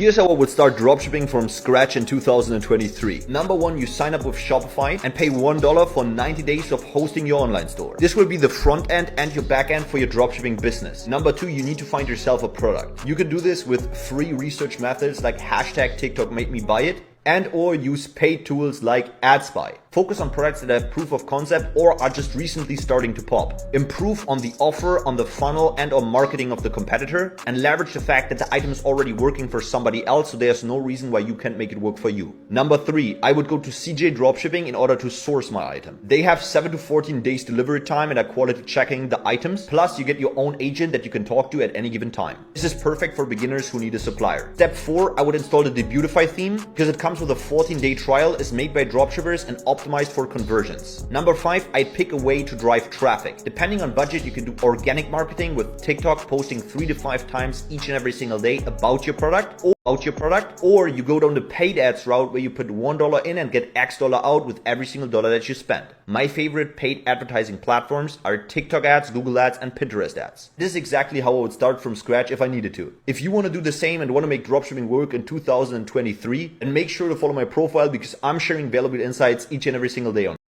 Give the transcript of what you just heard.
Here's how I would start dropshipping from scratch in 2023. Number one, you sign up with Shopify and pay $1 for 90 days of hosting your online store. This will be the front end and your back end for your dropshipping business. Number two, you need to find yourself a product. You can do this with free research methods like hashtag TikTok made me buy it, and or use paid tools like AdSpy. Focus on products that have proof of concept or are just recently starting to pop. Improve on the offer, on the funnel, and on marketing of the competitor, and leverage the fact that the item is already working for somebody else, so there's no reason why you can't make it work for you. Number three, I would go to CJ Dropshipping in order to source my item. They have 7 to 14 days delivery time and are quality checking the items. Plus, you get your own agent that you can talk to at any given time. This is perfect for beginners who need a supplier. Step 4, I would install the Debutify theme because it comes with a 14-day trial, is made by dropshippers and optimized for conversions. Number 5, I'd pick a way to drive traffic. Depending on budget, you can do organic marketing with TikTok posting 3 to 5 times each and every single day about your product, or you go down the paid ads route where you put $1 in and get X dollar out with every single dollar that you spend. My favorite paid advertising platforms are TikTok ads, Google ads, and Pinterest ads. This is exactly how I would start from scratch if I needed to. If you want to do the same and want to make dropshipping work in 2023, then make sure to follow my profile because I'm sharing valuable insights each and every single day on